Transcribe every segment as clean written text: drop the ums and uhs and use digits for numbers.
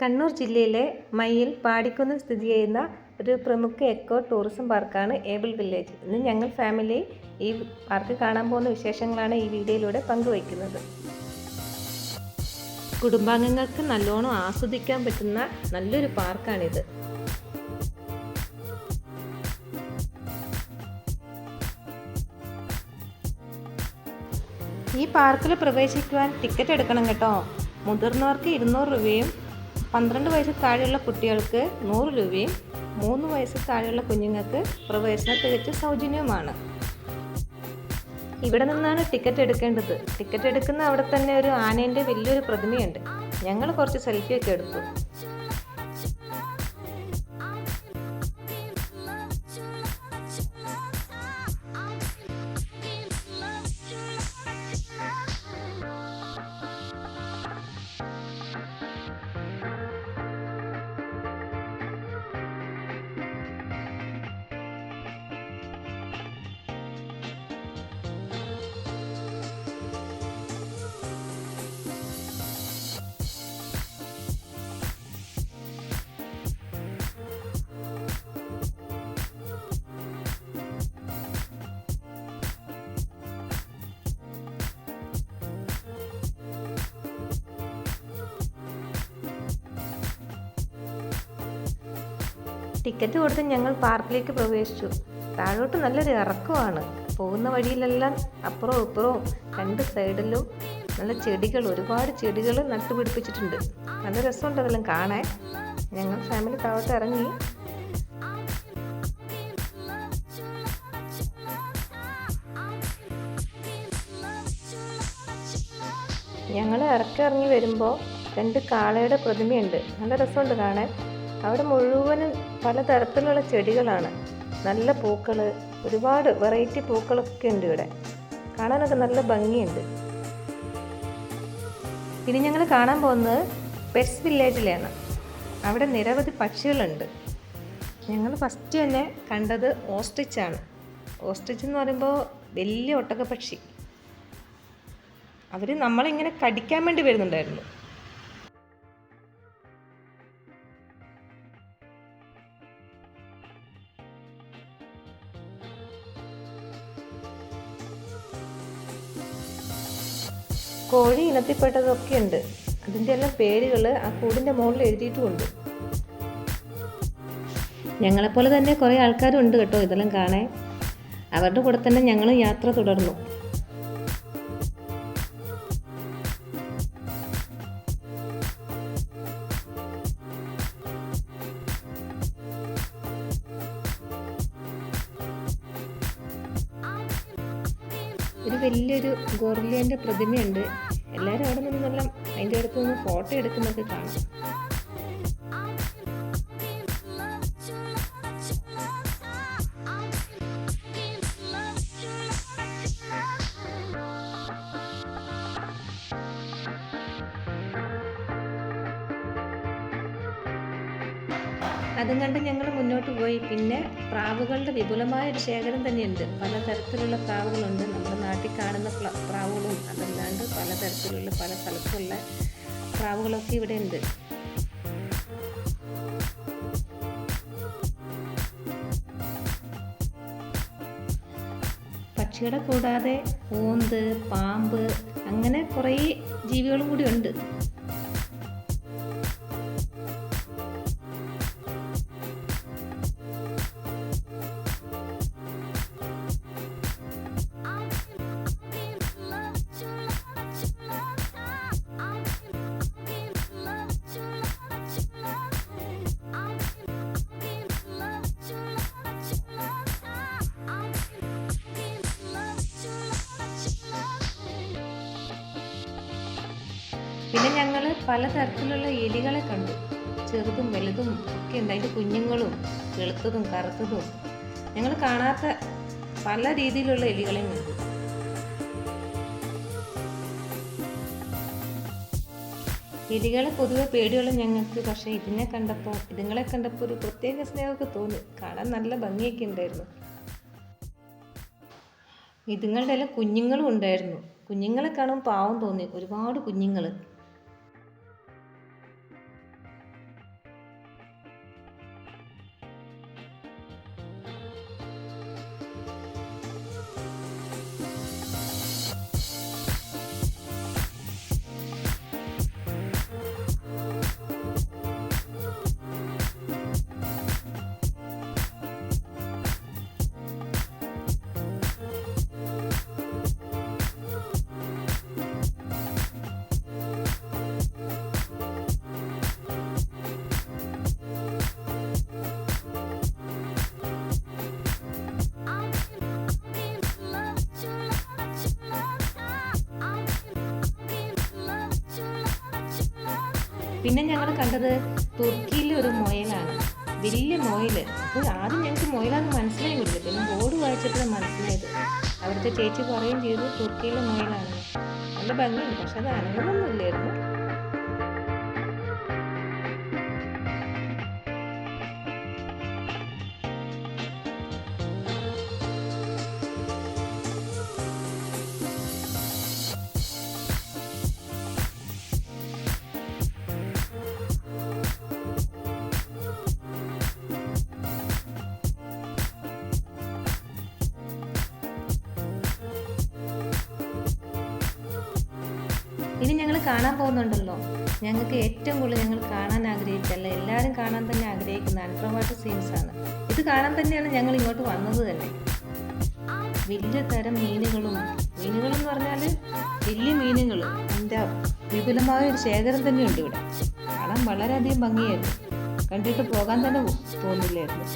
കണ്ണൂർ ജില്ലയിലെ മയ്യിൽ പാടിക്കുന്നിൽ സ്ഥിതി ചെയ്യുന്ന ഒരു പ്രമുഖ എക്കോ ടൂറിസം പാർക്കാണ് ഏബിൾ വില്ലേജ്. ഇന്ന് ഞങ്ങൾ ഫാമിലി ഈ പാർക്ക് കാണാൻ പോകുന്ന വിശേഷങ്ങളാണ് ഈ വീഡിയോയിലൂടെ പങ്കുവയ്ക്കുന്നത്. കുടുംബാംഗങ്ങൾക്ക് നല്ലോണം ആസ്വദിക്കാൻ പറ്റുന്ന നല്ലൊരു പാർക്കാണിത്. ഈ പാർക്കിൽ പ്രവേശിക്കുവാൻ ടിക്കറ്റ് എടുക്കണം കേട്ടോ. മുതിർന്നവർക്ക് 200 രൂപയും 12 വയസ്സിൽ താഴെയുള്ള കുട്ടികൾക്ക് 100 രൂപയും 3 വയസ്സിൽ താഴെയുള്ള കുഞ്ഞുങ്ങൾക്ക് പ്രവേശനം തികച്ചും സൗജന്യവുമാണ്. ഇവിടെ നിന്നാണ് ടിക്കറ്റ് എടുക്കേണ്ടത്. ടിക്കറ്റ് എടുക്കുന്ന അവിടെ തന്നെ ഒരു ആനേൻ്റെ വലിയൊരു പ്രതിമയുണ്ട്. ഞങ്ങൾ കുറച്ച് സെൽഫിയൊക്കെ എടുത്തു. ടിക്കറ്റ് കൊടുത്ത് ഞങ്ങൾ പാർക്കിലേക്ക് പ്രവേശിച്ചു. താഴോട്ട് നല്ലൊരു ഇറക്കമാണ്. പോകുന്ന വഴിയിലെല്ലാം അപ്പുറവും ഇപ്പുറവും 2 സൈഡിലും നല്ല ചെടികൾ, ഒരുപാട് ചെടികൾ നട്ടുപിടിപ്പിച്ചിട്ടുണ്ട്. നല്ല രസമുണ്ട് അതെല്ലാം കാണാൻ. ഞങ്ങൾ ഫാമിലി താഴോട്ട് ഇറങ്ങി. ഞങ്ങൾ ഇറങ്ങി വരുമ്പോൾ 2 കാളയുടെ പ്രതിമയുണ്ട്. നല്ല രസമുണ്ട് കാണാൻ. അവിടെ മുഴുവനും പലതരത്തിലുള്ള ചെടികളാണ്. നല്ല പൂക്കൾ, ഒരുപാട് വെറൈറ്റി പൂക്കളൊക്കെ ഉണ്ട് ഇവിടെ. കാണാനൊക്കെ നല്ല ഭംഗിയുണ്ട്. ഇനി ഞങ്ങൾ കാണാൻ പോകുന്നത് പെറ്റ്സ് വില്ലേജിലാണ്. അവിടെ നിരവധി പക്ഷികളുണ്ട്. ഞങ്ങൾ ഫസ്റ്റ് തന്നെ കണ്ടത് ഓസ്ട്രിച്ചാണ്. ഓസ്ട്രിച്ച് എന്ന് പറയുമ്പോൾ വലിയ ഒട്ടകപ്പക്ഷി. അവർ നമ്മളിങ്ങനെ കടിക്കാൻ വേണ്ടി വരുന്നുണ്ടായിരുന്നു. കോഴി ഇനത്തിൽപ്പെട്ടതൊക്കെ ഉണ്ട്. അതിൻ്റെ എല്ലാം പേരുകൾ ആ കൂടിൻ്റെ മുകളിൽ എഴുതിയിട്ടുമുണ്ട്. ഞങ്ങളെപ്പോലെ തന്നെ കുറേ ആൾക്കാരുണ്ട് കേട്ടോ ഇതെല്ലാം കാണാൻ. അവരുടെ കൂടെ തന്നെ ഞങ്ങൾ യാത്ര തുടർന്നു. ഒരു വലിയൊരു ഗൊറില്ലേൻ്റെ പ്രതിമയുണ്ട്. എല്ലാവരും അവിടെ നിന്നെല്ലാം അതിൻ്റെ അടുത്ത് നിന്ന് ഫോട്ടോ എടുക്കുന്നതൊക്കെ കാണാം. അതും കണ്ട് ഞങ്ങൾ മുന്നോട്ട് പോയി. പിന്നെ പ്രാവുകളുടെ വിപുലമായ ഒരു ശേഖരം തന്നെയുണ്ട്. പലതരത്തിലുള്ള പ്രാവുകളുണ്ട്. നമ്മുടെ നാട്ടിൽ കാണുന്ന പ്രാവുകളും അതല്ലാണ്ട് പലതരത്തിലുള്ള പല സ്ഥലത്തുള്ള പ്രാവുകളൊക്കെ ഇവിടെ ഉണ്ട്. പക്ഷികളെ കൂടാതെ ഓന്ത്, പാമ്പ്, അങ്ങനെ കുറേ ജീവികളും കൂടി ഉണ്ട്. പിന്നെ ഞങ്ങൾ പലതരത്തിലുള്ള എലികളെ കണ്ടു. ചെറുതും വലുതും ഒക്കെ ഉണ്ട്. അതിൻ്റെ കുഞ്ഞുങ്ങളും വെളുത്തതും കറുത്തതും. ഞങ്ങൾ കാണാത്ത പല രീതിയിലുള്ള എലികളെയും കണ്ടു. എലികളെ പൊതുവെ പേടിയുള്ള ഞങ്ങൾക്ക്. പക്ഷേ ഇതുങ്ങളെ കണ്ടപ്പോൾ ഒരു പ്രത്യേക സ്നേഹമൊക്കെ തോന്നി. കാണാൻ നല്ല ഭംഗിയൊക്കെ ഉണ്ടായിരുന്നു. ഇതുങ്ങളുടെ എല്ലാം കുഞ്ഞുങ്ങളും ഉണ്ടായിരുന്നു. കുഞ്ഞുങ്ങളെ കാണുമ്പോൾ പാവം തോന്നി. ഒരുപാട് കുഞ്ഞുങ്ങൾ. പിന്നെ ഞങ്ങൾ കണ്ടത് തുർക്കിയിലെ ഒരു മുയലാണ്, വലിയ മുയൽ. അത് ആദ്യം ഞങ്ങൾക്ക് മുയലാന്ന് മനസ്സിലായി കൊടുത്തില്ല, പിന്നെ ബോർഡ് വായിച്ചപ്പോഴാണ് മനസ്സിലായത്. അവിടുത്തെ ചേച്ചി പറയുകയും ചെയ്തു തുർക്കിയിലെ മുയലാണെന്ന്. നല്ല ഭംഗിയുണ്ട്, പക്ഷെ അത് അനങ്ങുന്നൊന്നുമില്ലായിരുന്നു. ഇനി ഞങ്ങൾ കാണാൻ പോകുന്നുണ്ടല്ലോ, ഞങ്ങൾക്ക് ഏറ്റവും കൂടുതൽ ഞങ്ങൾ കാണാൻ ആഗ്രഹിച്ചല്ല, എല്ലാവരും കാണാൻ തന്നെ ആഗ്രഹിക്കുന്ന അണ്ടർ വാട്ടർ സീൻസ് ആണ്. ഇത് കാണാൻ തന്നെയാണ് ഞങ്ങൾ ഇങ്ങോട്ട് വന്നത് തന്നെ. വലിയ തരം മീനുകളും എന്ന് പറഞ്ഞാൽ വലിയ മീനുകൾ, അതിൻ്റെ വിപുലമായ ഒരു ശേഖരം തന്നെയുണ്ട് ഇവിടെ. കാണാൻ വളരെയധികം ഭംഗിയായിരുന്നു, കണ്ടിട്ട് പോകാൻ തന്നെ തോന്നില്ലായിരുന്നു.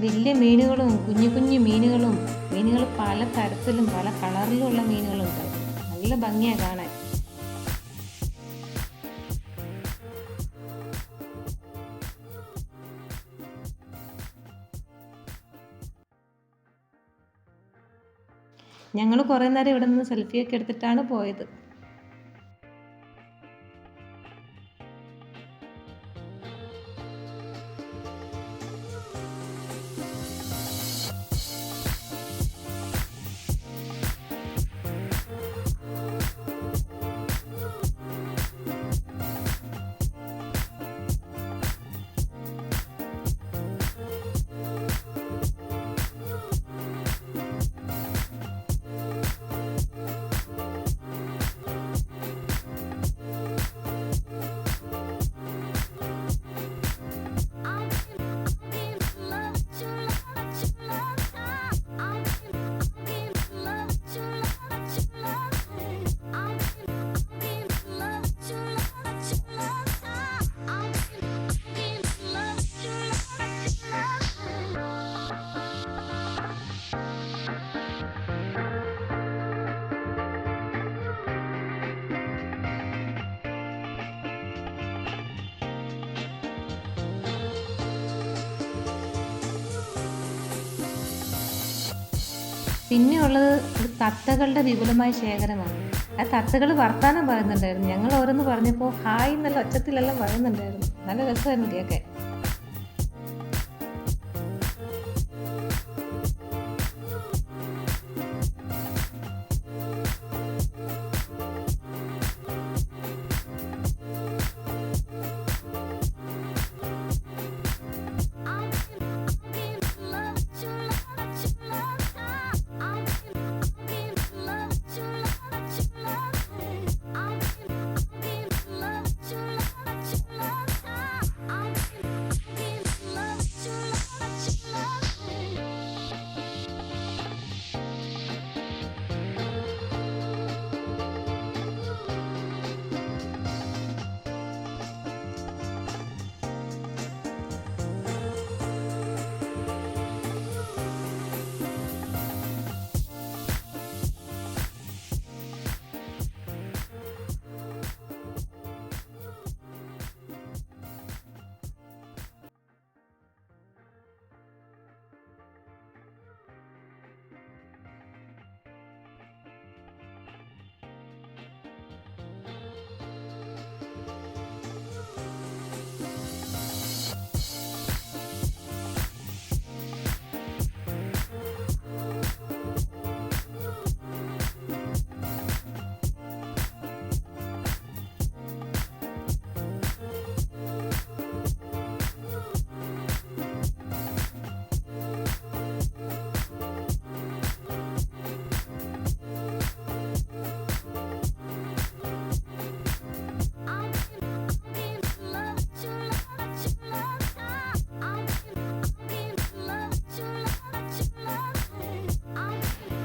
വലിയ മീനുകളും കുഞ്ഞു കുഞ്ഞു മീനുകൾ പല തരത്തിലും പല കളറിലുമുള്ള മീനുകളുണ്ട്. നല്ല ഭംഗിയാണ് കാണാൻ. ഞങ്ങൾ കുറേ നേരം ഇവിടെ നിന്ന് സെൽഫിയൊക്കെ എടുത്തിട്ടാണ് പോയത്. പിന്നെയുള്ളത് തത്തകളുടെ വിപുലമായ ശേഖരമാണ്. ആ തത്തകൾ വർത്താനം പറയുന്നുണ്ടായിരുന്നു. ഞങ്ങൾ ഓരോന്ന് പറഞ്ഞപ്പോൾ ഹായ് എന്നുള്ള ഒച്ചത്തിലെല്ലാം പറയുന്നുണ്ടായിരുന്നു. നല്ല രസമായിരുന്നു കേൾക്കാൻ.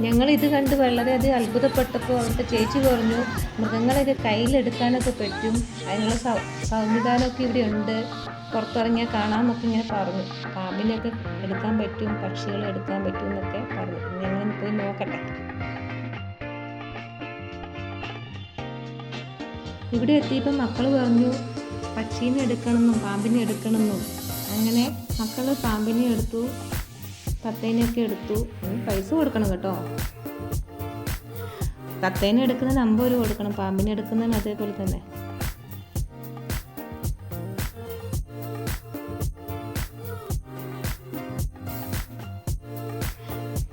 ഞങ്ങളിത് കണ്ട് വളരെയധികം അത്ഭുതപ്പെട്ടപ്പോൾ അവിടുത്തെ ചേച്ചി പറഞ്ഞു മൃഗങ്ങളെയൊക്കെ കയ്യിലെടുക്കാനൊക്കെ പറ്റും, അതിനുള്ള സംവിധാനമൊക്കെ ഇവിടെ ഉണ്ട്, പുറത്തിറങ്ങിയാൽ കാണാമെന്നൊക്കെ ഇങ്ങനെ പറഞ്ഞു. പാമ്പിനെയൊക്കെ എടുക്കാൻ പറ്റും, പക്ഷികളെ എടുക്കാൻ പറ്റും എന്നൊക്കെ പറഞ്ഞു. ഞങ്ങൾ പോയി നോക്കട്ടെ. ഇവിടെ എത്തിയപ്പോൾ മക്കൾ പറഞ്ഞു പക്ഷീനെ എടുക്കണമെന്നും പാമ്പിനെ എടുക്കണമെന്നും. അങ്ങനെ മക്കൾ പാമ്പിനെ എടുത്തു, തത്തേനെയൊക്കെ എടുത്തു. പൈസ കൊടുക്കണം കേട്ടോ. തത്തേനെ എടുക്കുന്നതിന് 50 രൂപ കൊടുക്കണം, പാമ്പിനെ എടുക്കുന്നതിന് അതേപോലെ തന്നെ.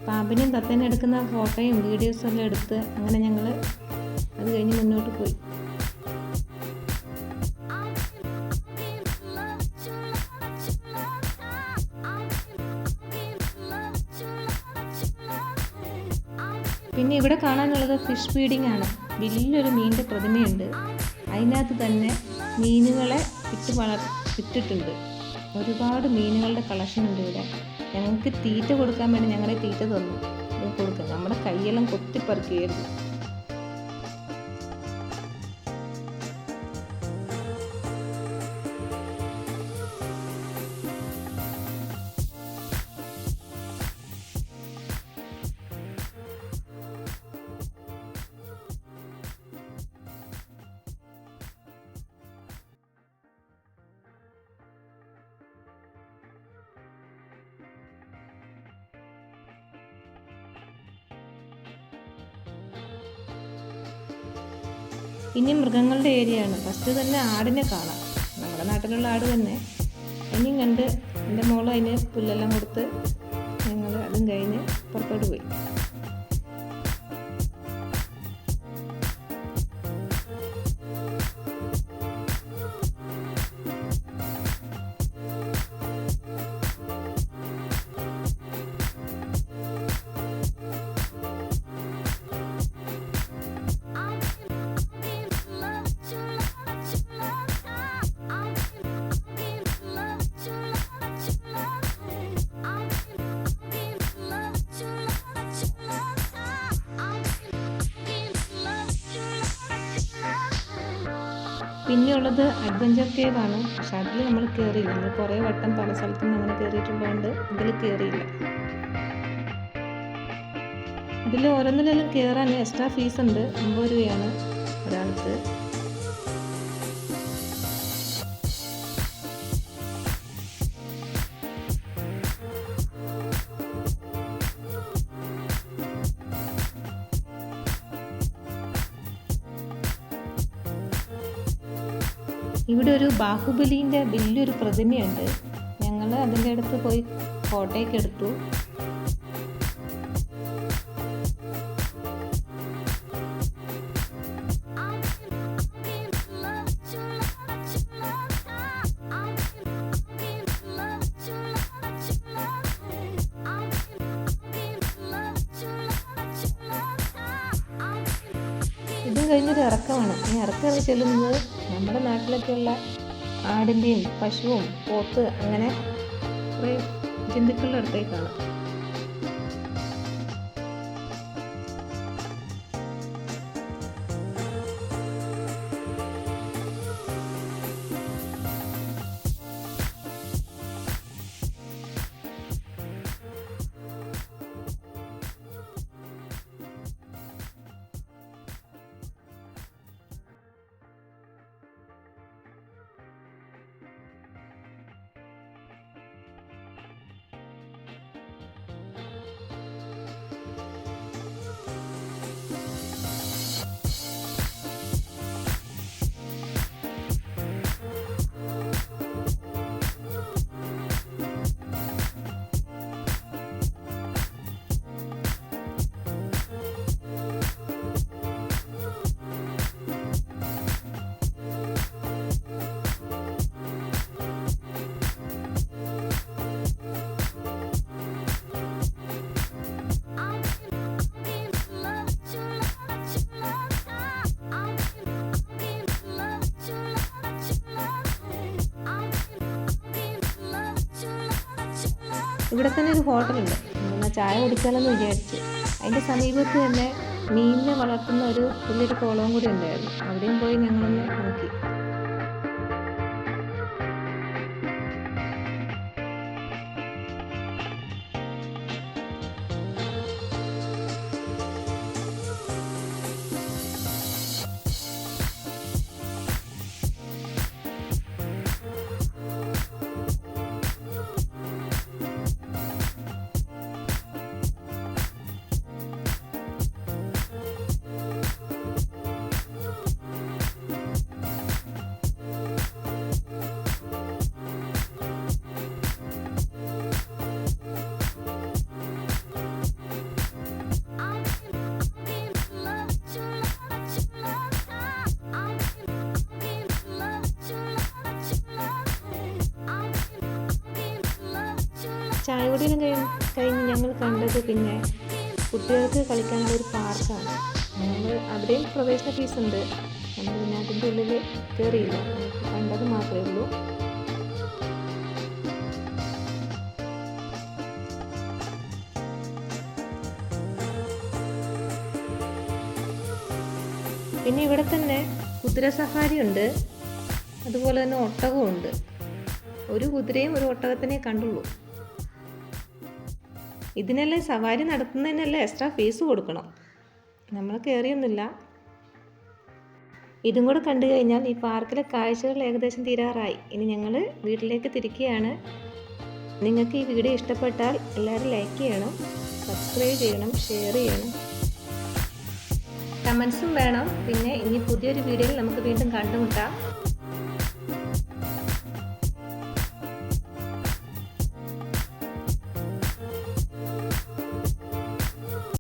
പാമ്പിനെയും തത്തേനെ എടുക്കുന്ന ഫോട്ടോയും വീഡിയോസും എല്ലാം എടുത്ത് അങ്ങനെ ഞങ്ങൾ അത് കഴിഞ്ഞ് മുന്നോട്ട് പോയി. പിന്നെ ഇവിടെ കാണാനുള്ളത് ഫിഷ് ഫീഡിംഗ് ആണ്. വലിയൊരു മീനിൻ്റെ പ്രതിമയുണ്ട്. അതിനകത്ത് തന്നെ മീനുകളെ ഇട്ടിട്ടുണ്ട്. ഒരുപാട് മീനുകളുടെ കളക്ഷൻ ഉണ്ട് ഇവിടെ. ഞങ്ങൾക്ക് തീറ്റ കൊടുക്കാൻ വേണ്ടി ഞങ്ങളെ തീറ്റ തന്നു. കൊടുക്കുക, നമ്മുടെ കൈയെല്ലാം കൊത്തിപ്പറിക്കുകയായിരുന്നു. ഇനി മൃഗങ്ങളുടെ ഏരിയയാണ്. ഫസ്റ്റ് തന്നെ ആടിനെ കാണാം. നമ്മുടെ നാട്ടിലുള്ള ആട് തന്നെ. ഇനിയും കണ്ട് എൻ്റെ മോള് അതിന് പുല്ലെല്ലാം കൊടുത്ത് ഞങ്ങൾ അതും കഴിഞ്ഞ് പുറത്തോട്ട് പോയി. പിന്നെയുള്ളത് അഡ്വഞ്ചർ കേവ് ആണ്. പക്ഷെ അതിൽ നമ്മൾ കയറിയില്ല. നമ്മൾ കുറേ വട്ടം പല സ്ഥലത്തു നിന്ന് അങ്ങനെ കയറിയിട്ടുള്ളതുകൊണ്ട് ഇതിൽ കയറിയില്ല. ഇതിൽ ഓരോന്നിലെല്ലാം കയറാൻ എക്സ്ട്രാ ഫീസ് ഉണ്ട്. 50 രൂപയാണ് ഒരാൾക്ക്. ഇവിടെ ഒരു ബാഹുബലിൻ്റെ വലിയൊരു പ്രതിമയുണ്ട്. ഞങ്ങൾ അതിൻ്റെ അടുത്ത് പോയി ഫോട്ടോയൊക്കെ എടുത്തു. ഇതും കഴിഞ്ഞൊരു ഇറക്കമാണ്. ഈ ഇറക്കം ചെല്ലുന്നത് നമ്മുടെ നാട്ടിലൊക്കെയുള്ള ആടിൻ്റെയും പശുവും പോത്ത് അങ്ങനെ കുറേ ജന്തുക്കളുടെ അടുത്തേക്കാണ്. ഇവിടെ തന്നെ ഒരു ഹോട്ടലുണ്ട്. എന്നാൽ ചായ കുടിക്കാമെന്ന് വിചാരിച്ചു. അതിൻ്റെ സമീപത്ത് തന്നെ മീനിനെ വളർത്തുന്ന ഒരു വലിയൊരു കുളവും കൂടി ഉണ്ടായിരുന്നു. അവിടെയും പോയി ഞങ്ങളൊന്ന് നോക്കി. ചായ കുടിയെല്ലാം കഴിഞ്ഞ് ഞങ്ങൾ കണ്ടത് പിന്നെ കുട്ടികൾക്ക് കളിക്കാനുള്ള ഒരു പാർക്കാണ്. ഞങ്ങൾ അവിടെയും പ്രവേശന ഫീസുണ്ട്. നമ്മൾ പിന്നെ അതിൻ്റെ ഉള്ളിൽ കയറിയില്ല, കണ്ടത് മാത്രമേ ഉള്ളൂ. പിന്നെ ഇവിടെ തന്നെ കുതിര സഫാരി ഉണ്ട്, അതുപോലെ തന്നെ ഒട്ടകമുണ്ട്. ഒരു കുതിരയും ഒരു ഒട്ടകത്തിനെ കണ്ടുള്ളൂ. ഇതിനെല്ലാം സവാരി നടത്തുന്നതിനെല്ലാം എക്സ്ട്രാ ഫീസ് കൊടുക്കണം. നമ്മൾ കയറിയൊന്നുമില്ല. ഇതും കൂടെ കണ്ടു കഴിഞ്ഞാൽ ഈ പാർക്കിലെ കാഴ്ചകൾ ഏകദേശം തീരാറായി. ഇനി ഞങ്ങൾ വീട്ടിലേക്ക് തിരിക്കുകയാണ്. നിങ്ങൾക്ക് ഈ വീഡിയോ ഇഷ്ടപ്പെട്ടാൽ എല്ലാവരും ലൈക്ക് ചെയ്യണം, സബ്സ്ക്രൈബ് ചെയ്യണം, ഷെയർ ചെയ്യണം, കമൻസും വേണം. പിന്നെ ഇനി പുതിയൊരു വീഡിയോയിൽ നമുക്ക് വീണ്ടും കണ്ടുമുട്ടാം.